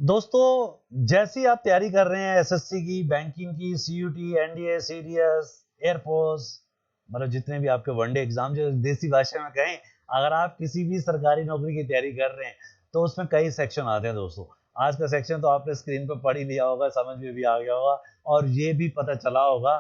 दोस्तों, जैसी आप तैयारी कर रहे हैं एसएससी की, बैंकिंग की, सीयूटी, एनडीए, सीडीएस, एयरफोर्स, मतलब जितने भी आपके वनडे एग्जाम जो देसी भाषा में कहें, अगर आप किसी भी सरकारी नौकरी की तैयारी कर रहे हैं तो उसमें कई सेक्शन आते हैं दोस्तों। आज का सेक्शन तो आपने स्क्रीन पर पढ़ ही लिया होगा, समझ में भी आ गया होगा और ये भी पता चला होगा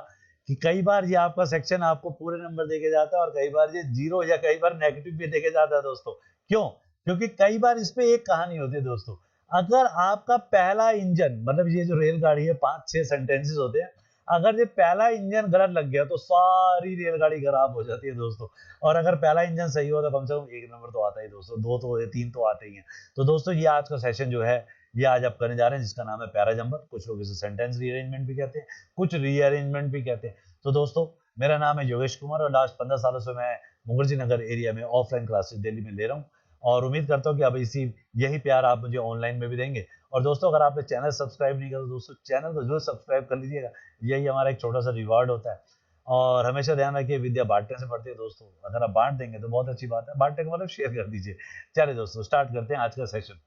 कि कई बार ये आपका सेक्शन आपको पूरे नंबर देके जाता है और कई बार ये जीरो या कई बार नेगेटिव भी देके जाता है दोस्तों। क्यों? क्योंकि कई बार इस पे एक कहानी होती है दोस्तों। अगर आपका पहला इंजन, मतलब ये जो रेलगाड़ी है 5-6 सेंटेंसेस होते हैं, अगर ये पहला इंजन गलत लग गया तो सारी रेलगाड़ी खराब हो जाती है दोस्तों। और अगर पहला इंजन सही हो तो कम से कम एक नंबर तो आता ही दोस्तों, दो तो तीन तो आते ही हैं। तो दोस्तों ये आज का सेशन जो है ये आज आप करने जा रहे हैं, जिसका नाम है पैराजंबर। कुछ लोग इसे सेंटेंस रीअरेंजमेंट भी कहते हैं, कुछ रीअरेंजमेंट भी कहते हैं। तो दोस्तों मेरा नाम है योगेश कुमार और लास्ट 15 सालों से मैं मुखर्जी नगर एरिया में ऑफलाइन क्लासेस दिल्ली में ले रहा हूँ और उम्मीद करता हूँ कि अब इसी यही प्यार आप मुझे ऑनलाइन में भी देंगे। और दोस्तों अगर आपने चैनल सब्सक्राइब नहीं किया तो दोस्तों चैनल को जरूर सब्सक्राइब कर लीजिएगा, यही हमारा एक छोटा सा रिवार्ड होता है। और हमेशा ध्यान रखिए विद्या बांटने से बढ़ती है दोस्तों, अगर आप बांट देंगे तो बहुत अच्छी बात है, बांटने का मतलब शेयर कर दीजिए। चलिए दोस्तों स्टार्ट करते हैं आज का सेशन।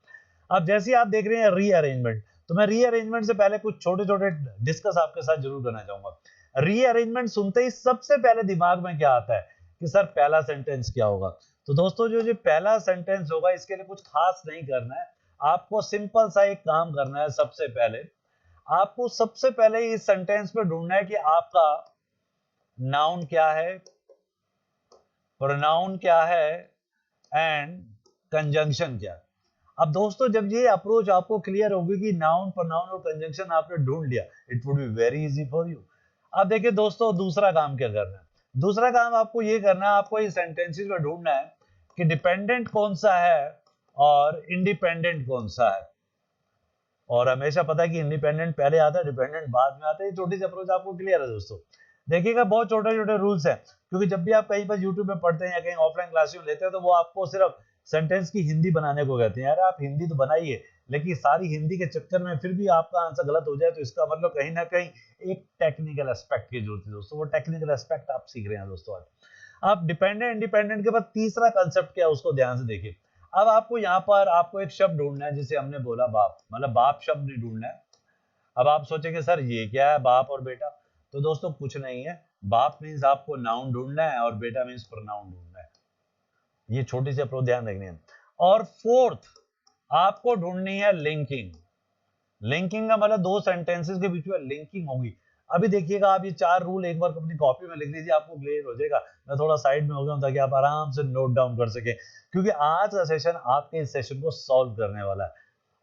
अब जैसे आप देख रहे हैं रीअरेंजमेंट, तो मैं रीअरेंजमेंट से पहले कुछ छोटे छोटे डिस्कस आपके साथ जरूर करना चाहूंगा। रीअरेंजमेंट सुनते ही सबसे पहले दिमाग में क्या आता है कि सर पहला सेंटेंस क्या होगा। तो दोस्तों जो पहला सेंटेंस होगा इसके लिए कुछ खास नहीं करना है, आपको सिंपल सा एक काम करना है। सबसे पहले आपको सबसे पहले इस सेंटेंस में ढूंढना है कि आपका नाउन क्या है, प्रोनाउन क्या है एंड कंजंक्शन क्या है। अब दोस्तों जब ये अप्रोच आपको क्लियर होगी कि नाउन, प्रोनाउन और कंजंक्शन आपने ढूंढ लिया, it would be very easy for you. अब देखिए दोस्तों दूसरा काम क्या करना है। दूसरा काम आपको ये करना है, आपको इस सेंटेंसेस में ढूंढना है कि डिपेंडेंट कौन सा है और इंडिपेंडेंट कौन सा है। और हमेशा पता है कि इंडिपेंडेंट पहले आता है, डिपेंडेंट बाद में आता है। ये छोटी सी अप्रोच आपको क्लियर है दोस्तों। देखिएगा बहुत छोटे छोटे रूल्स हैं, क्योंकि जब भी आप कहीं पर यूट्यूब में पढ़ते हैं या कहीं ऑफलाइन क्लास में लेते हैं तो वो आपको सिर्फ सेंटेंस की हिंदी बनाने को कहते हैं। यार आप हिंदी तो बनाइए, लेकिन सारी हिंदी के चक्कर में फिर भी आपका आंसर गलत हो जाए तो इसका मतलब कहीं ना कहीं एक टेक्निकल एस्पेक्ट की जरूरत है दोस्तों। वो टेक्निकल एस्पेक्ट आप सीख रहे हैं दोस्तों आज। अब डिपेंडेंट इंडिपेंडेंट के बाद तीसरा कंसेप्ट क्या है उसको ध्यान से देखिए। अब आपको यहाँ पर आपको एक शब्द ढूंढना है, जिसे हमने बोला बाप, मतलब बाप शब्द नहीं ढूंढना है। अब आप सोचेंगे सर ये क्या है बाप और बेटा, तो दोस्तों कुछ नहीं है। बाप मीन्स आपको नाउन ढूंढना है और बेटा मीन्स प्रोनाउन ढूंढना है। ये छोटी सी अप्रोच ध्यान रखनी है। और फोर्थ आपको ढूंढनी है लिंकिंग। लिंकिंग का मतलब दो सेंटेंसेस के बीच में लिंकिंग होगी। अभी देखिएगा आप ये चार रूल एक बार अपनी कॉपी में लिख लीजिए, आपको क्लियर हो जाएगा। मैं थोड़ा साइड में हो गया हूं ताकि आप आराम से नोट डाउन कर सके, क्योंकि आज का सेशन आपके इस सेशन को सॉल्व करने वाला है।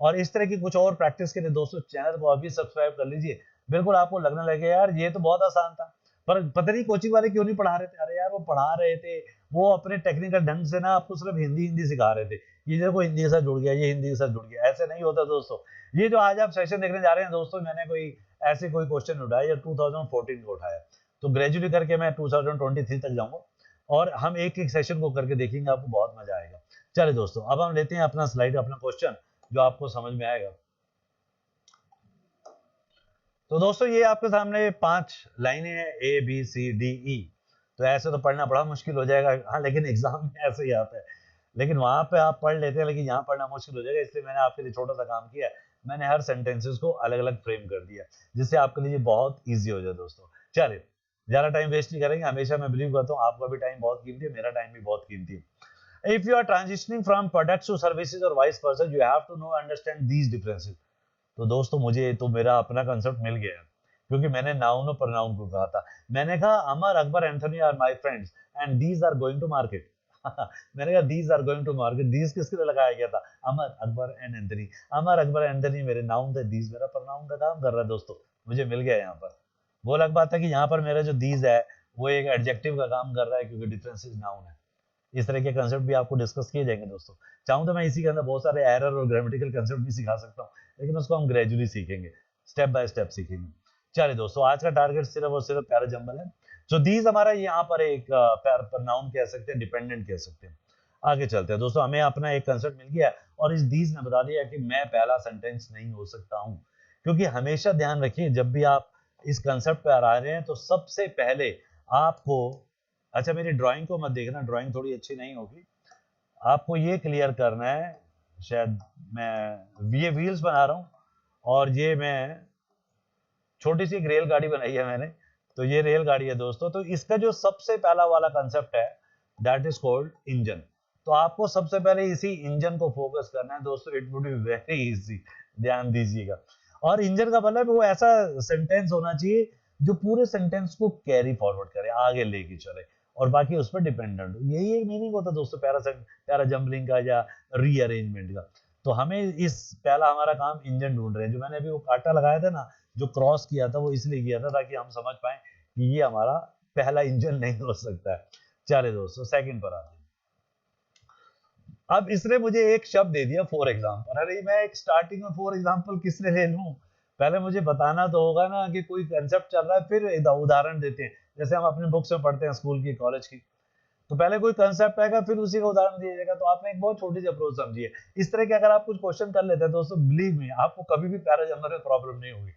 और इस तरह की कुछ और प्रैक्टिस के लिए दोस्तों चैनल को अभी सब्सक्राइब कर लीजिए। बिल्कुल आपको लगने लगे यार ये तो बहुत आसान था, पर पता नहीं कोचिंग वाले क्यों नहीं पढ़ा रहे थे। अरे यार वो पढ़ा रहे थे, वो अपने टेक्निकल ढंग से ना आपको सिर्फ हिंदी हिंदी सिखा रहे थे। ये देखो हिंदी के साथ जुड़ गया, ये हिंदी के साथ जुड़ गया, ऐसे नहीं होता दोस्तों। ये जो आज आप सेशन देखने जा रहे हैं दोस्तों, मैंने कोई ऐसे कोई क्वेश्चन उठाया या 2014 को उठाया, तो ग्रेजुअली करके मैं 2023 तक जाऊंगा और हम एक एक सेशन को करके देखेंगे, आपको बहुत मजा आएगा। चलिए दोस्तों अब हम लेते हैं अपना स्लाइड, अपना क्वेश्चन जो आपको समझ में आएगा। तो दोस्तों ये आपके सामने 5 लाइनें हैं, A B C D E. तो ऐसे तो पढ़ना बड़ा मुश्किल हो जाएगा, हाँ लेकिन एग्जाम में ऐसे ही आता है। लेकिन वहां पे आप पढ़ लेते हैं, लेकिन यहाँ पढ़ना मुश्किल हो जाएगा, इसलिए मैंने आपके लिए छोटा सा काम किया है। मैंने हर सेंटेंसेस को अलग अलग फ्रेम कर दिया, जिससे आपके लिए बहुत ईजी हो जाए दोस्तों। चलिए ज्यादा टाइम वेस्ट नहीं करेंगे। हमेशा मैं बिलीव करता हूँ आपका भी टाइम बहुत कीमती है, मेरा टाइम भी बहुत कीमती है। If you are transitioning from products to services और vice versa, you have to know understand these differences. तो दोस्तों मुझे तो मेरा अपना कंसेप्ट मिल गया, क्योंकि मैंने नाउन और प्रोनाउन को कहा था। मैंने कहा Amar, Akbar, Anthony are my friends and these are going to market. मैंने कहा these are going to market, these किसके लिए लगाया गया था? Amar, Akbar and Anthony. Amar, Akbar, Anthony मेरे नाउन थे, दीज मेरा प्रोनाउन का काम कर रहा है दोस्तों। मुझे मिल गया यहाँ पर। वो अलग बात है कि यहाँ पर मेरा जो दीज है वो एक एडजेक्टिव का काम कर रहा है, क्योंकि डिफरेंसेस नाउन है। इस तरह के कंसेप्ट भी आपको डिस्कस किए जाएंगे दोस्तों। चाहूँ तो मैं इसी के अंदर बहुत सारे एरर और ग्रामेटिकल कंसेप्ट भी सिखा सकता हूँ, लेकिन उसको हम ग्रेजुअली सीखेंगे, स्टेप बाय स्टेप सीखेंगे। चलिए दोस्तों आज का टारगेट सिर्फ और सिर्फ पैराजंबल है। जो दीज हमारा यहाँ पर एक नाउन कह सकते हैं, डिपेंडेंट कह सकते हैं। आगे चलते हैं दोस्तों, हमें अपना एक कंसेप्ट मिल गया और इस दीज ने बता दिया कि मैं पहला सेंटेंस नहीं हो सकता हूँ। क्योंकि हमेशा ध्यान रखिए जब भी आप इस कंसेप्ट पे आ रहे हैं तो सबसे पहले आपको, अच्छा मेरी ड्राइंग को मत देखना, ड्राइंग थोड़ी अच्छी नहीं होगी। आपको ये क्लियर करना है शायद मैं ये व्हील्स बना रहा हूँ और ये मैं छोटी सी एक रेलगाड़ी बनाई है मैंने, तो ये रेलगाड़ी है दोस्तों। तो इसका जो सबसे पहला वाला कंसेप्ट है दैट इज कॉल्ड इंजन। तो आपको सबसे पहले इसी इंजन को फोकस करना है दोस्तों, it would be very easy, ध्यान दीजिएगा। और इंजन का मतलब वो ऐसा सेंटेंस होना चाहिए जो पूरे सेंटेंस को कैरी फॉरवर्ड करे, आगे लेके चले और बाकी उस पर डिपेंडेंट हो। यही एक मीनिंग होता है दोस्तों पैरा जम्बलिंग का या रीअरेंजमेंट का। तो हमें इस पहला हमारा काम इंजन ढूंढ रहे हैं। जो मैंने अभी वो कांटा लगाया था ना, जो क्रॉस किया था, वो इसलिए किया था ताकि हम समझ पाए कि ये हमारा पहला इंजन नहीं हो सकता है। चलिए दोस्तों सेकंड पर आते हैं। अब इसने मुझे एक शब्द दे दिया फॉर एग्जाम्पल। अरे मैं एक स्टार्टिंग में फॉर एग्जाम्पल किसने ले लूं, पहले मुझे बताना तो होगा ना कि कोई कंसेप्ट चल रहा है, फिर उदाहरण देते हैं। जैसे हम अपने बुक्स में पढ़ते हैं स्कूल की, कॉलेज की, तो पहले कोई कंसेप्ट आएगा फिर उसी का उदाहरण दिया जाएगा। तो आपने एक बहुत छोटी सी अप्रोच समझिए। इस तरह के अगर आप कुछ क्वेश्चन कर लेते हैं दोस्तों, बिलीव मी आपको कभी भी पैरा जमने में प्रॉब्लम नहीं होगी।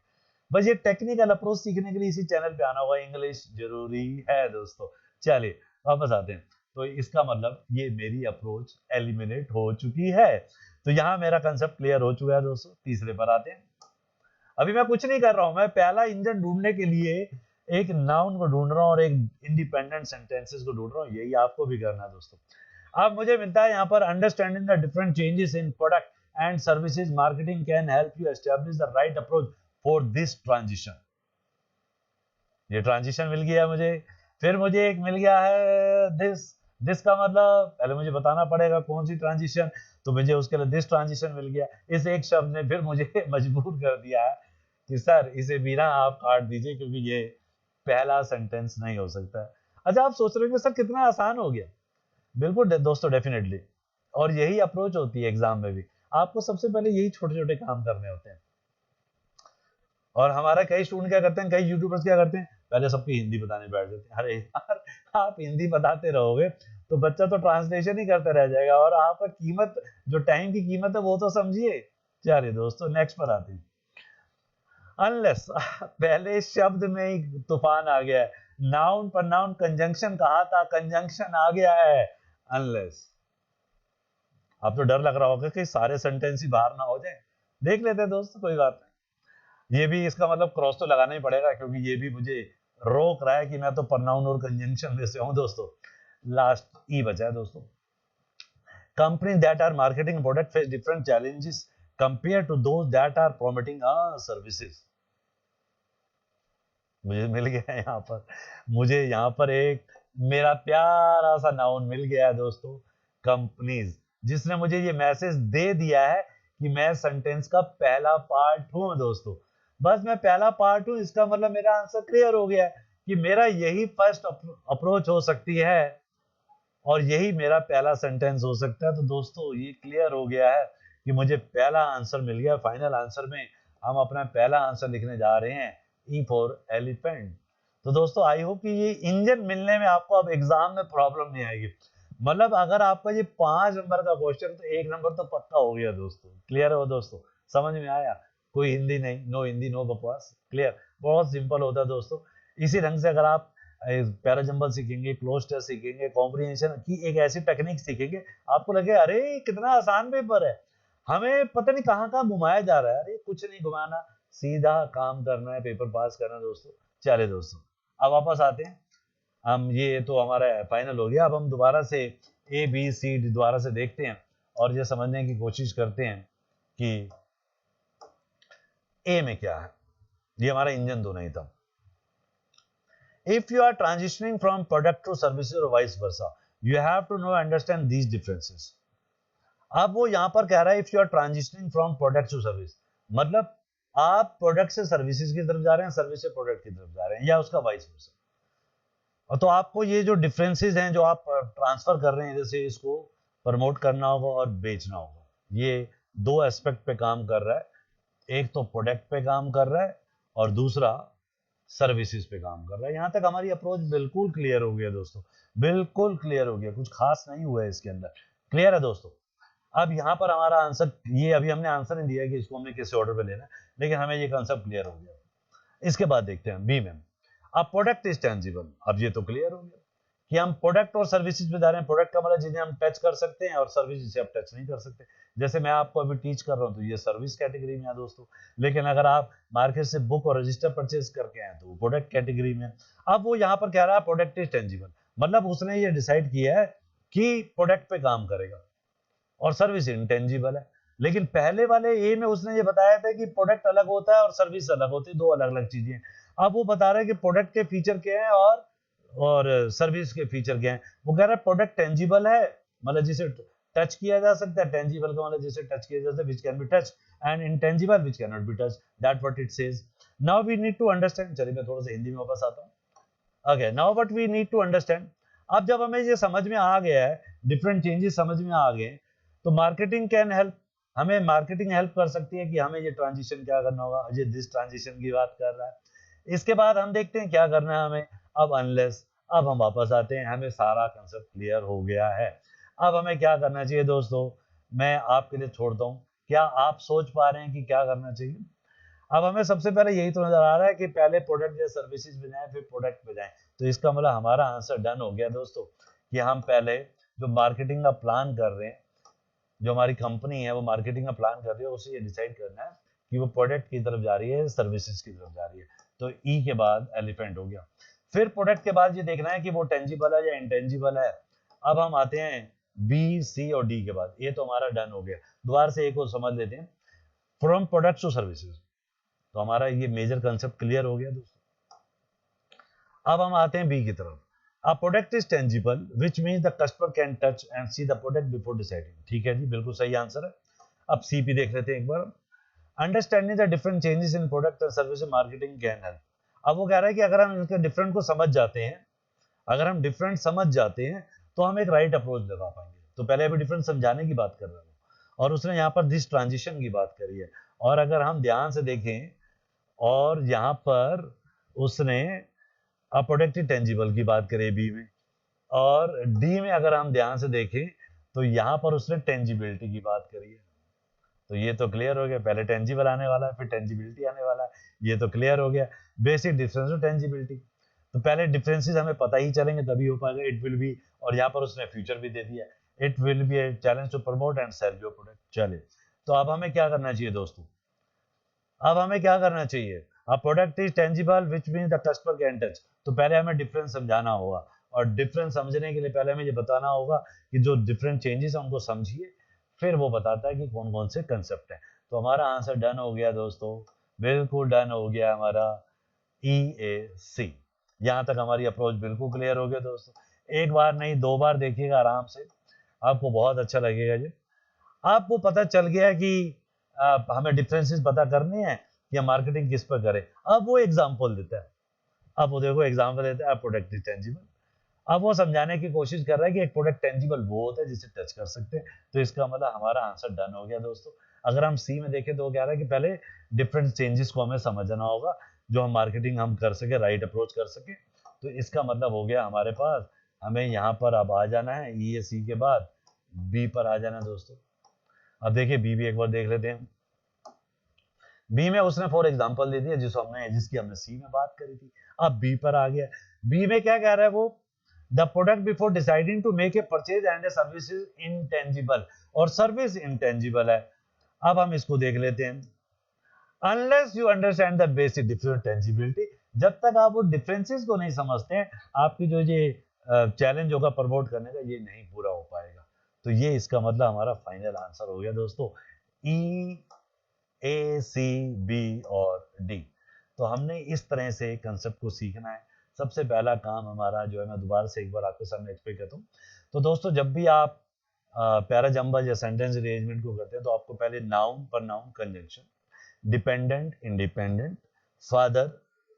बस ये टेक्निकल अप्रोच सीखने के लिए इसी चैनल पे आना होगा। इंग्लिश जरूरी है दोस्तों। चलिए वापस आते हैं। तो इसका मतलब ये मेरी अप्रोच एलिमिनेट हो चुकी है। तो यहाँ मेरा कंसेप्ट क्लियर हो चुका है दोस्तों। तीसरे पर आते हैं। अभी मैं कुछ नहीं कर रहा हूं, मैं पहला इंजन ढूंढने के लिए एक नाउन को ढूंढ रहा हूं और एक इंडिपेंडेंट सेंटेंसेस को ढूंढ रहा हूं। यही आपको भी करना है दोस्तों। अब मुझे मिलता है यहाँ पर understanding the different changes in product and services marketing can help you establish the right approach for this transition. ये ट्रांजिशन मिल गया मुझे। फिर मुझे एक मिल गया है दिस। दिस का मतलब पहले मुझे बताना पड़ेगा कौन सी ट्रांजिशन, तो मुझे उसके लिए दिस ट्रांजिशन मिल गया। इस एक शब्द ने फिर मुझे मजबूर कर दिया है कि सर इसे बिना आप काट दीजिए क्योंकि ये पहला सेंटेंस नहीं हो सकता है। अच्छा आप सोच रहे हो कि सर कितना आसान हो गया। बिल्कुल दोस्तों डेफिनेटली। और यही अप्रोच होती है एग्जाम में भी। आपको सबसे पहले यही छोटे छोटे काम करने होते हैं। और हमारा कई स्टूडेंट क्या करते हैं, कई यूट्यूबर्स क्या करते हैं, पहले सबकी हिंदी बताने बैठ जाते हैं। अरे यार आप हिंदी बताते रहोगे तो बच्चा तो ट्रांसलेशन ही करते रह जाएगा और आपका कीमत, जो टाइम की कीमत है वो तो समझिए। चलिए दोस्तों नेक्स्ट पर आते हैं। अनलेस पहले शब्द में ही तूफान आ गया है। नाउन पर नाउन कंजंक्शन कहा था, कंजंक्शन आ गया है अनलेस। आप तो डर लग रहा होगा कि सारे सेंटेंस ही बाहर ना हो जाए। देख लेते हैं दोस्तों, कोई बात नहीं। ये भी इसका मतलब क्रॉस तो लगाना ही पड़ेगा क्योंकि ये भी मुझे रोक रहा है कि मैं तो प्रनाउन और कंजंक्शन में से हूं दोस्तों। लास्ट ई बचा है दोस्तों। Company that are marketing product face different challenges compare to those that are promoting services. मुझे मिल गया है यहाँ पर, मुझे यहाँ पर एक मेरा प्यारा सा नाउन मिल गया है दोस्तों, कंपनीज, जिसने मुझे ये मैसेज दे दिया है कि मैं सेंटेंस का पहला पार्ट हूं दोस्तों। बस मैं पहला पार्ट हूं, इसका मतलब मेरा आंसर क्लियर हो गया है कि मेरा यही फर्स्ट अप्रोच हो सकती है और यही मेरा पहला सेंटेंस हो सकता है। तो दोस्तों ये क्लियर हो गया है कि मुझे पहला आंसर मिल गया। फाइनल आंसर में हम अपना पहला आंसर लिखने जा रहे हैं, ई फॉर एलिफेंट। तो दोस्तों आई होप कि ये इंजन मिलने में आपको अब एग्जाम में प्रॉब्लम नहीं आएगी। मतलब अगर आपका ये 5 नंबर का क्वेश्चन तो 1 नंबर तो पक्का हो गया दोस्तों। क्लियर हो दोस्तों, समझ में आया? कोई हिंदी नहीं, नो हिंदी नो बकवास, क्लियर। बहुत सिंपल होता है दोस्तों। इसी ढंग से अगर आप पैराजंबल सीखेंगे, क्लोज टेस्ट सीखेंगे, कॉम्प्रिहेंशन की एक ऐसी टेक्निक सीखेंगे, आपको लगे अरे कितना आसान पेपर है, हमें पता नहीं कहाँ कहाँ घुमाया जा रहा है। अरे कुछ नहीं घुमाना, सीधा काम करना है, पेपर पास करना है दोस्तों। चले दोस्तों अब वापस आते हैं। हम ये तो हमारा फाइनल हो गया। अब हम दोबारा से ए बी सी डी दोबारा से देखते हैं और ये समझने की कोशिश करते हैं कि ए में क्या है। ये हमारा इंजन तो नहीं था। If you are transitioning from product to services or vice versa, you have to know understand these differences. अब वो यहां पर कह रहा है if you are transitioning from product to service, मतलब आप प्रोडक्ट से सर्विसेज की तरफ जा रहे हैं, सर्विस से प्रोडक्ट की तरफ जा रहे हैं, या उसका वाइस वर्सा। और तो आपको ये जो डिफरेंसेस हैं जो आप ट्रांसफर कर रहे हैं, जैसे इसको प्रमोट करना होगा और बेचना होगा, ये दो एस्पेक्ट पे काम कर रहा है। एक तो प्रोडक्ट पे काम कर रहा है और दूसरा सर्विसेज पे काम कर रहा है। यहां तक हमारी अप्रोच बिल्कुल क्लियर हो गया दोस्तों, बिल्कुल क्लियर हो गया, कुछ खास नहीं हुआ है इसके अंदर। क्लियर है दोस्तों? अब यहाँ पर हमारा आंसर, ये अभी हमने आंसर नहीं दिया कि इसको हमने किस ऑर्डर पे लेना है, लेकिन हमें ये कंसेप्ट क्लियर हो गया। इसके बाद देखते हैं बी में। अब प्रोडक्ट इज टेंजिबल, अब ये तो क्लियर हो गया कि हम प्रोडक्ट और सर्विसेज पे जा रहे हैं। प्रोडक्ट का मतलब जिन्हें हम टच कर सकते हैं, और सर्विस जिसे आप टच नहीं कर सकते। जैसे मैं आपको अभी टीच कर रहा हूँ तो ये सर्विस कैटेगरी में है दोस्तों, लेकिन अगर आप मार्केट से बुक और रजिस्टर परचेज करके आए तो वो प्रोडक्ट कैटेगरी में। अब वो यहाँ पर कह रहा है प्रोडक्ट इज टेंजिबल, मतलब उसने ये डिसाइड किया है कि प्रोडक्ट पे काम करेगा, और सर्विस इंटेंजिबल है। लेकिन पहले वाले ए में उसने ये बताया था कि प्रोडक्ट अलग होता है और सर्विस अलग होती है, दो अलग अलग चीजें। अब वो बता रहा है कि प्रोडक्ट के फीचर क्या है और सर्विस के फीचर क्या है। वो कह रहा है प्रोडक्ट टेंजिबल है, मतलब जिसे टच किया जा सकता है। टेंजिबल का मतलब जिसे टच किया जा सकता है, which can be touch, and intangible which can not be touch, that what it says. Now we need to understand, चलिए मैं थोड़ा सा हिंदी में वापस आता हूं। Okay, now what we need to understand. अब जब हमें ये समझ में आ गया है, डिफरेंट चेंजेस समझ में आ गए, तो मार्केटिंग कैन हेल्प, हमें मार्केटिंग हेल्प कर सकती है कि हमें ये ट्रांजिशन क्या करना होगा। ये दिस ट्रांजिशन की बात कर रहा है। इसके बाद हम देखते हैं क्या करना है हमें। अब अनलेस, अब हम वापस आते हैं, हमें सारा कंसेप्ट क्लियर हो गया है। अब हमें क्या करना चाहिए दोस्तों, मैं आपके लिए छोड़ता हूँ। क्या आप सोच पा रहे हैं कि क्या करना चाहिए? अब हमें सबसे पहले यही तो नजर आ रहा है कि पहले प्रोडक्ट या सर्विसेज पे जाएं, फिर प्रोडक्ट पे जाएं। तो इसका मतलब हमारा आंसर डन हो गया दोस्तों, कि हम पहले जो मार्केटिंग का प्लान कर रहे हैं, जो हमारी कंपनी है वो मार्केटिंग का प्लान कर रही है, उसे ये डिसाइड करना है कि वो प्रोडक्ट की तरफ जा रही है, सर्विसेज की तरफ जा रही है। तो ई के बाद एलिफेंट हो गया। फिर प्रोडक्ट के बाद ये देखना है कि वो टेंजिबल है या इंटेंजिबल है। अब हम आते हैं बी, सी और डी के बाद। ये तो हमारा डन हो गया। दोबारा से एक और समझ लेते हैं, फ्रॉम प्रोडक्ट्स टू सर्विसेज। तो हमारा ये मेजर कंसेप्ट क्लियर हो गया दोस्तों। अब हम आते हैं बी की तरफ। A product is tangible, which means the customer can touch and see the product before deciding. ठीक है जी, बिल्कुल सही आंसर है। अब सी भी देख लेते हैं एक बार। Understanding the different changes in product and service marketing can help. अब वो कह रहा है कि अगर हम इनके डिफरेंट को समझ जाते हैं, अगर हम डिफरेंट समझ जाते हैं तो हम एक राइट अप्रोच लगा पाएंगे। तो पहले अभी डिफरेंट समझाने की बात कर रहा हूँ, और उसने यहाँ पर दिस ट्रांजिशन की बात करी है। और अगर हम ध्यान से देखें, और यहाँ पर उसने प्रोडक्ट टेंजिबल की बात करी बी में, और डी में अगर हम ध्यान से देखें तो यहाँ पर उसने टेंजिबिलिटी की बात करी है। तो ये तो क्लियर हो गया, पहले टेंजिबल आने वाला है, फिर टेंजिबिलिटी आने वाला है। ये तो क्लियर हो गया, बेसिक डिफरेंस ऑफ टेंजिबिलिटी। तो पहले डिफरेंसेस हमें पता ही चलेंगे तभी हो पाएगा। इट विल बी, और यहाँ पर उसने फ्यूचर भी दे दिया, it will be a challenge to promote and sell your product. चले, तो अब हमें क्या करना चाहिए दोस्तों, अब हमें क्या करना चाहिए। A product is tangible which means the customer can touch. तो पहले हमें डिफरेंस समझाना होगा, और डिफरेंस समझने के लिए पहले हमें ये बताना होगा कि जो डिफरेंट चेंजेस हैं उनको समझिए, फिर वो बताता है कि कौन कौन से कंसेप्ट हैं। तो हमारा आंसर डन हो गया दोस्तों, बिल्कुल डन हो गया हमारा ई ए सी। यहाँ तक हमारी अप्रोच बिल्कुल क्लियर हो गया दोस्तों। एक बार नहीं, दो बार देखिएगा आराम से, आपको बहुत अच्छा लगेगा जी। आपको पता चल गया कि हमें डिफरेंसेस पता करने हैं या मार्केटिंग किस पर करें। अब वो एग्जांपल देता है, अब वो देखो एग्जांपल देता है, प्रोडक्ट इज टेंजिबल। अब वो समझाने की कोशिश कर रहा है कि एक प्रोडक्ट टेंजिबल वो होता है जिसे टच कर सकते हैं। तो इसका मतलब हमारा आंसर डन हो गया दोस्तों। अगर हम सी में देखें तो वो कह रहा है कि पहले डिफरेंट चेंजेस को हमें समझना होगा, जो हम मार्केटिंग हम कर सके, राइट अप्रोच कर सके। तो इसका मतलब हो गया हमारे पास, हमें यहाँ पर अब आ जाना है, ई ए सी के बाद बी पर आ जाना है दोस्तों। अब देखिए बी भी एक बार देख लेते हैं। बी में उसने फॉर एग्जांपल दे दिया जिसकी हमने सी में बात करी थी। अब बी पर आ गया। बी में क्या कह रहा है वो, the product before deciding to make a purchase and a service is intangible, और सर्विस इंटेंजिबल है। अब हम इसको देख लेते हैं। Unless you understand the basic difference tangibility, जब तक आप वो डिफरेंसेस को नहीं समझते हैं, आपकी जो ये चैलेंज होगा प्रमोट करने का, ये नहीं पूरा हो पाएगा। तो ये इसका मतलब हमारा फाइनल आंसर हो गया दोस्तों, ई ए सी बी और डी। तो हमने इस तरह से कंसेप्ट को सीखना है। सबसे पहला काम हमारा जो है, मैं दोबारा से एक बार आपके सामने एक्सप्लेन करता हूँ। तो दोस्तों जब भी आप पैराजंबल या सेंटेंस अरेंजमेंट को करते हैं, तो आपको पहले नाउन पर noun conjunction, dependent independent, father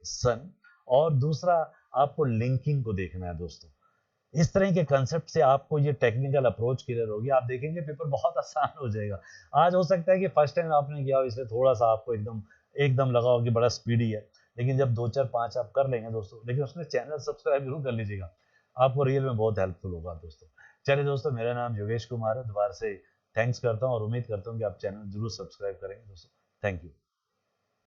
son, और दूसरा आपको लिंकिंग को देखना है दोस्तों। इस तरह के कंसेप्ट से आपको ये टेक्निकल अप्रोच क्लियर होगी, आप देखेंगे पेपर बहुत आसान हो जाएगा। आज हो सकता है कि फर्स्ट टाइम आपने किया हो, इसलिए थोड़ा सा आपको एकदम एकदम लगा हो कि बड़ा स्पीडी है, लेकिन जब 2 4 5 आप कर लेंगे दोस्तों, लेकिन उसमें चैनल सब्सक्राइब जरूर कर लीजिएगा, आपको रियल में बहुत हेल्पफुल होगा दोस्तों। चलिए दोस्तों, मेरा नाम योगेश कुमार है। दोबारा से थैंक्स करता हूँ और उम्मीद करता हूँ कि आप चैनल जरूर सब्सक्राइब करेंगे दोस्तों। Thank you.